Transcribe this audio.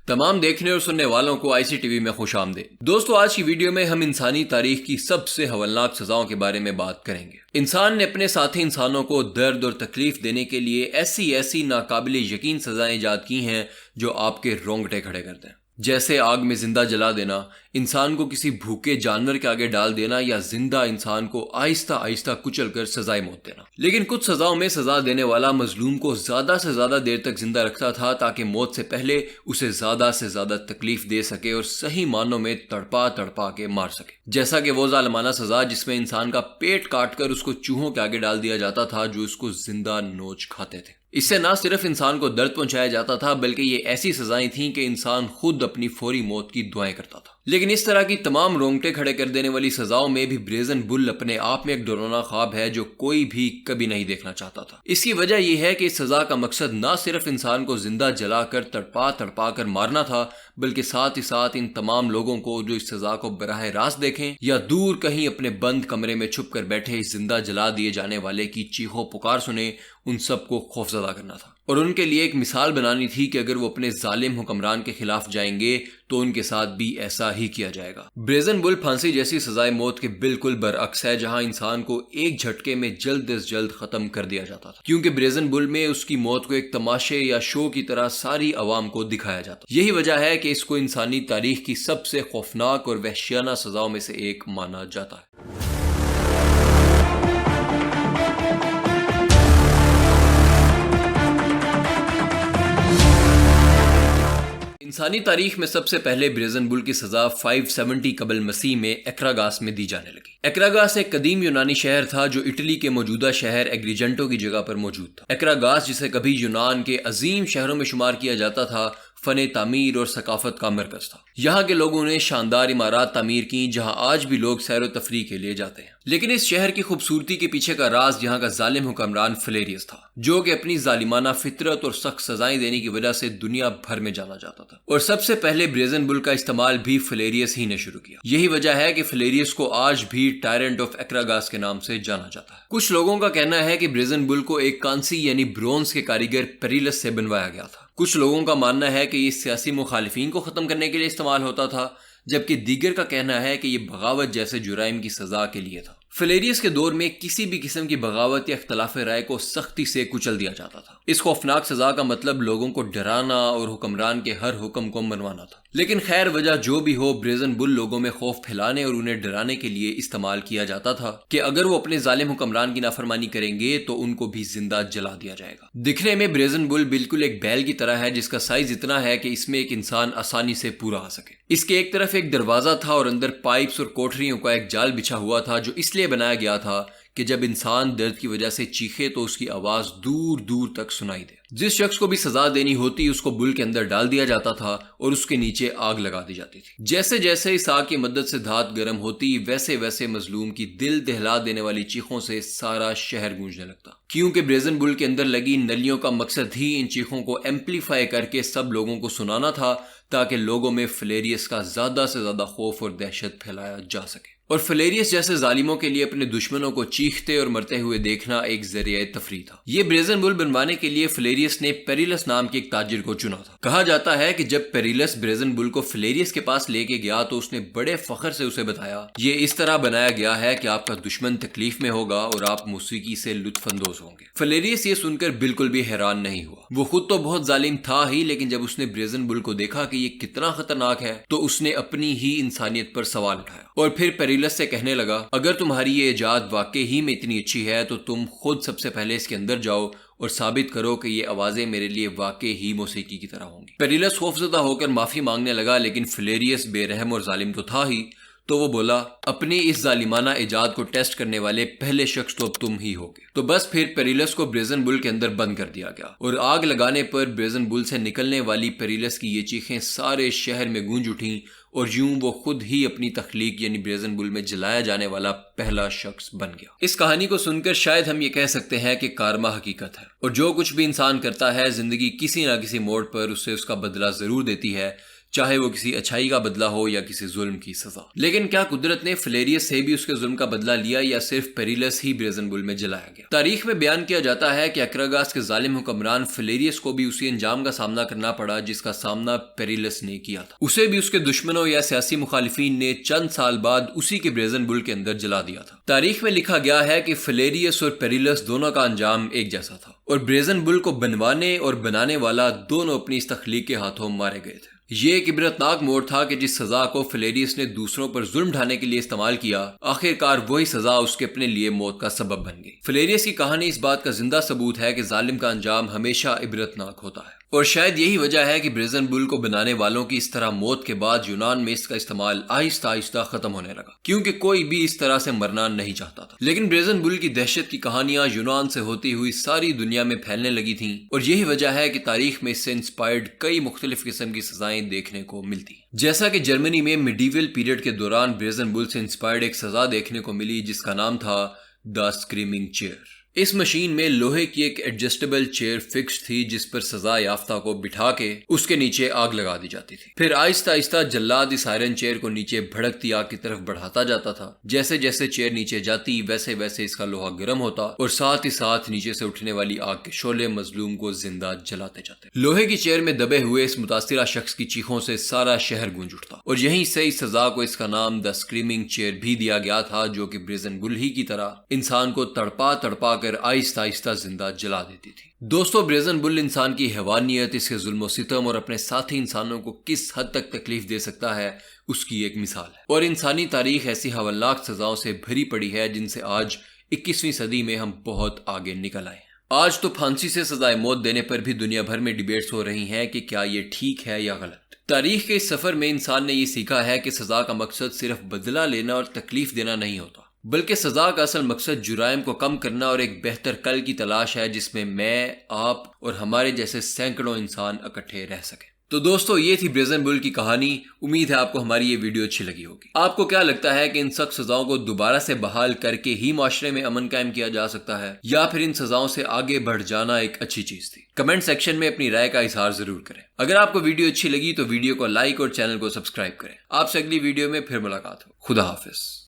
تمام دیکھنے اور سننے والوں کو آئی سی ٹی وی میں خوش آمدید۔ دوستو، آج کی ویڈیو میں ہم انسانی تاریخ کی سب سے ہولناک سزاؤں کے بارے میں بات کریں گے۔ انسان نے اپنے ساتھی انسانوں کو درد اور تکلیف دینے کے لیے ایسی ناقابل یقین سزائیں ایجاد کی ہیں جو آپ کے رونگٹے کھڑے کر دیں، جیسے آگ میں زندہ جلا دینا، انسان کو کسی بھوکے جانور کے آگے ڈال دینا یا زندہ انسان کو آہستہ آہستہ کچل کر سزائے موت دینا۔ لیکن کچھ سزاؤں میں سزا دینے والا مظلوم کو زیادہ سے زیادہ دیر تک زندہ رکھتا تھا تاکہ موت سے پہلے اسے زیادہ سے زیادہ تکلیف دے سکے اور صحیح معنوں میں تڑپا کے مار سکے، جیسا کہ وہ ظالمانہ سزا جس میں انسان کا پیٹ کاٹ کر اس کو چوہوں کے آگے ڈال دیا جاتا تھا جو اس کو زندہ نوچ کھاتے تھے۔ اس سے نہ صرف انسان کو درد پہنچایا جاتا تھا بلکہ یہ ایسی سزائیں تھیں کہ انسان خود اپنی فوری موت کی دعائیں کرتا تھا۔ لیکن اس طرح کی تمام رونگٹے کھڑے کر دینے والی سزاؤں میں بھی بریزن بل اپنے آپ میں ایک ڈراؤنا خواب ہے جو کوئی بھی کبھی نہیں دیکھنا چاہتا تھا۔ اس کی وجہ یہ ہے کہ اس سزا کا مقصد نہ صرف انسان کو زندہ جلا کر تڑپا کر مارنا تھا بلکہ ساتھ ہی ساتھ ان تمام لوگوں کو جو اس سزا کو براہ راست دیکھیں یا دور کہیں اپنے بند کمرے میں چھپ کر بیٹھے اس زندہ جلا دیے جانے والے کی چیخو پکار سنیں، ان سب کو خوفزدہ کرنا تھا اور ان کے لیے ایک مثال بنانی تھی کہ اگر وہ اپنے ظالم حکمران کے خلاف جائیں گے تو ان کے ساتھ بھی ایسا ہی کیا جائے گا۔ بریزن بل پھانسی جیسی سزائے موت کے بالکل برعکس ہے، جہاں انسان کو ایک جھٹکے میں جلد از جلد ختم کر دیا جاتا تھا، کیونکہ بریزن بل میں اس کی موت کو ایک تماشے یا شو کی طرح ساری عوام کو دکھایا جاتا۔ یہی وجہ ہے کہ اس کو انسانی تاریخ کی سب سے خوفناک اور وحشیانہ سزاؤں میں سے ایک مانا جاتا ہے۔ انسانی تاریخ میں سب سے پہلے بریزن بل کی سزا 570 قبل مسیح میں ایکراگاس میں دی جانے لگی۔ ایکراگاس ایک قدیم یونانی شہر تھا جو اٹلی کے موجودہ شہر ایگریجنٹو کی جگہ پر موجود تھا۔ ایکراگاس، جسے کبھی یونان کے عظیم شہروں میں شمار کیا جاتا تھا، فن تعمیر اور ثقافت کا مرکز تھا۔ یہاں کے لوگوں نے شاندار عمارات تعمیر کی جہاں آج بھی لوگ سیر و تفریح کے لیے جاتے ہیں۔ لیکن اس شہر کی خوبصورتی کے پیچھے کا راز یہاں کا ظالم حکمران فلیریس تھا، جو کہ اپنی ظالمانہ فطرت اور سخت سزائیں دینے کی وجہ سے دنیا بھر میں جانا جاتا تھا، اور سب سے پہلے بریزن بل کا استعمال بھی فلیریس ہی نے شروع کیا۔ یہی وجہ ہے کہ فلیریس کو آج بھی ٹائرنٹ آف ایکراگاس کے نام سے جانا جاتا ہے۔ کچھ لوگوں کا کہنا ہے کہ بریزن بل کو ایک کانسی یعنی برونز کے کاریگر پیریلس سے بنوایا گیا تھا۔ کچھ لوگوں کا ماننا ہے کہ یہ سیاسی مخالفین کو ختم کرنے کے لیے استعمال ہوتا تھا، جبکہ دیگر کا کہنا ہے کہ یہ بغاوت جیسے جرائم کی سزا کے لیے تھا۔ فلیریس کے دور میں کسی بھی قسم کی بغاوت یا اختلاف رائے کو سختی سے کچل دیا جاتا تھا۔ اس خوفناک سزا کا مطلب لوگوں کو ڈرانا اور حکمران کے ہر حکم کو منوانا تھا۔ لیکن خیر وجہ جو بھی ہو، بریزن بل لوگوں میں خوف پھیلانے اور انہیں ڈرانے کے لیے استعمال کیا جاتا تھا کہ اگر وہ اپنے ظالم حکمران کی نافرمانی کریں گے تو ان کو بھی زندہ جلا دیا جائے گا۔ دکھنے میں بریزن بل بالکل ایک بیل کی طرح ہے جس کا سائز اتنا ہے کہ اس میں ایک انسان آسانی سے پورا آ سکے۔ اس کے ایک طرف ایک دروازہ تھا اور اندر پائپس اور کوٹریوں کا ایک جال بچھا ہوا تھا جو اس لیے بنایا گیا تھا کہ جب انسان درد کی وجہ سے چیخے تو اس کی آواز دور دور تک سنائی دے۔ جس شخص کو بھی سزا دینی ہوتی اس کو بل کے اندر ڈال دیا جاتا تھا اور اس کے نیچے آگ لگا دی جاتی تھی۔ جیسے جیسے اس آگ کی مدد سے دھات گرم ہوتی ویسے ویسے مظلوم کی دل دہلا دینے والی چیخوں سے سارا شہر گونجنے لگتا، کیونکہ بریزن بل کے اندر لگی نلیوں کا مقصد ہی ان چیخوں کو ایمپلیفائی کر کے سب لوگوں کو سنانا تھا تاکہ لوگوں میں فلیریس کا زیادہ سے زیادہ خوف اور دہشت پھیلایا جا سکے۔ اور فلیریس جیسے ظالموں کے لیے اپنے دشمنوں کو چیختے اور مرتے ہوئے دیکھنا ایک ذریعہ تفریح تھا۔ یہ بریزن بل بنوانے کے لیے فلیریس نے پیریلس نام کے ایک تاجر کو چنا تھا۔ کہا جاتا ہے کہ جب پیریلس بریزن بل کو فلیریس کے پاس لے کے گیا تو اس نے بڑے فخر سے اسے بتایا، یہ اس طرح بنایا گیا ہے کہ آپ کا دشمن تکلیف میں ہوگا اور آپ موسیقی سے لطف اندوز ہوں گے۔ فلیریس یہ سن کر بالکل بھی حیران نہیں ہوا۔ وہ خود تو بہت ظالم تھا ہی، لیکن جب اس نے بریزن بل کو دیکھا کہ یہ کتنا خطرناک ہے تو اس نے اپنی ہی انسانیت پر سوال اٹھایا اور پھر پیریلس سے کہنے لگا، اگر تمہاری یہ ایجاد واقعی ہی میں اتنی اچھی ہے تو تم خود سب سے پہلے اس کے اندر جاؤ اور ثابت کرو کہ یہ آوازیں میرے لیے واقعی ہی موسیقی کی طرح ہوں گی۔ پیریلس خوفزدہ ہو کر معافی مانگنے لگا، لیکن فلیریس بے رحم اور ظالم تو تھا ہی، تو وہ بولا، اپنی اس ظالمانہ ایجاد کو ٹیسٹ کرنے والے پہلے شخص تو اب تم ہی ہوگے۔ تو بس پھر پیریلس کو بریزن بل کے اندر بند کر دیا گیا اور آگ لگانے پر بریزن بل سے نکلنے والی پیریلس کی یہ چیخیں سارے شہر میں گونج اٹھیں اور یوں وہ خود ہی اپنی تخلیق یعنی بریزن بل میں جلایا جانے والا پہلا شخص بن گیا۔ اس کہانی کو سن کر شاید ہم یہ کہہ سکتے ہیں کہ کارما حقیقت ہے، اور جو کچھ بھی انسان کرتا ہے زندگی کسی نہ کسی موڑ پر اسے اس کا بدلہ ضرور دیتی ہے، چاہے وہ کسی اچھائی کا بدلہ ہو یا کسی ظلم کی سزا۔ لیکن کیا قدرت نے فلیریس سے بھی اس کے ظلم کا بدلہ لیا یا صرف پیریلس ہی بریزن بل میں جلایا گیا؟ تاریخ میں بیان کیا جاتا ہے کہ اکراگاس کے ظالم حکمران فلیریس کو بھی اسی انجام کا سامنا کرنا پڑا جس کا سامنا پیریلس نے کیا تھا۔ اسے بھی اس کے دشمنوں یا سیاسی مخالفین نے چند سال بعد اسی کے بریزن بل کے اندر جلا دیا تھا۔ تاریخ میں لکھا گیا ہے کہ فلیریس اور پیریلس دونوں کا انجام ایک جیسا تھا اور بریزن بل کو بنوانے اور بنانے والا دونوں اپنی اس تخلیق کے ہاتھوں مارے گئے تھے۔ یہ ایک عبرتناک موڑ تھا کہ جس سزا کو فلیریس نے دوسروں پر ظلم ڈھانے کے لیے استعمال کیا، آخر کار وہی سزا اس کے اپنے لیے موت کا سبب بن گئی۔ فلیریس کی کہانی اس بات کا زندہ ثبوت ہے کہ ظالم کا انجام ہمیشہ عبرتناک ہوتا ہے، اور شاید یہی وجہ ہے کہ بریزن بل کو بنانے والوں کی اس طرح موت کے بعد یونان میں اس کا استعمال آہستہ آہستہ ختم ہونے لگا، کیونکہ کوئی بھی اس طرح سے مرنا نہیں چاہتا تھا۔ لیکن بریزن بل کی دہشت کی کہانیاں یونان سے ہوتی ہوئی ساری دنیا میں پھیلنے لگی تھیں، اور یہی وجہ ہے کہ تاریخ میں اس سے انسپائرڈ کئی مختلف قسم کی سزائیں دیکھنے کو ملتی، جیسا کہ جرمنی میں میڈیول پیریڈ کے دوران بریزن بل سے انسپائرڈ ایک سزا دیکھنے کو ملی جس کا نام تھا دا اسکریمنگ چیئر۔ اس مشین میں لوہے کی ایک ایڈجسٹیبل چیئر فکس تھی جس پر سزا یافتہ کو بٹھا کے اس کے نیچے آگ لگا دی جاتی تھی۔ پھر آہستہ آہستہ جلاد اس آئرن چیئر کو نیچے بھڑکتی آگ کی طرف بڑھاتا جاتا تھا۔ جیسے جیسے چیئر نیچے جاتی ویسے ویسے اس کا لوہا گرم ہوتا اور ساتھ ہی ساتھ نیچے سے اٹھنے والی آگ کے شعلے مظلوم کو زندہ جلاتے جاتے۔ لوہے کی چیئر میں دبے ہوئے اس متاثرہ شخص کی چیخوں سے سارا شہر گونج اٹھتا، اور یہیں سے اس سزا کو اس کا نام دا اسکریمنگ چیئر بھی دیا گیا تھا، جو کہ بریزن بل ہی کی طرح انسان کو تڑپا تڑپا کر آہستہ آہستہ زندہ جلا دیتی تھی۔ دوستو، بریزن بل انسان کی حیوانیت، اس کے ظلم و ستم اور اپنے ساتھی انسانوں کو کس حد تک تکلیف دے سکتا ہے اس کی ایک مثال ہے، اور انسانی تاریخ ایسی ہولناک سزاؤں سے بھری پڑی ہے جن سے آج 21ویں صدی میں ہم بہت آگے نکل آئے ہیں۔ آج تو پھانسی سے سزائے موت دینے پر بھی دنیا بھر میں ڈیبیٹس ہو رہی ہیں کہ کیا یہ ٹھیک ہے یا غلط۔ تاریخ کے اس سفر میں انسان نے یہ سیکھا ہے کہ سزا کا مقصد صرف بدلہ لینا اور تکلیف دینا نہیں ہوتا، بلکہ سزا کا اصل مقصد جرائم کو کم کرنا اور ایک بہتر کل کی تلاش ہے جس میں میں، آپ اور ہمارے جیسے سینکڑوں انسان اکٹھے رہ سکیں۔ تو دوستو، یہ تھی بریزن بل کی کہانی۔ امید ہے آپ کو ہماری یہ ویڈیو اچھی لگی ہوگی۔ آپ کو کیا لگتا ہے کہ ان سخت سزاؤں کو دوبارہ سے بحال کر کے ہی معاشرے میں امن قائم کیا جا سکتا ہے، یا پھر ان سزاؤں سے آگے بڑھ جانا ایک اچھی چیز تھی؟ کمنٹ سیکشن میں اپنی رائے کا اظہار ضرور کریں۔ اگر آپ کو ویڈیو اچھی لگی تو ویڈیو کو لائک اور چینل کو سبسکرائب کریں۔ آپ سے اگلی ویڈیو میں پھر ملاقات ہو۔ خدا حافظ۔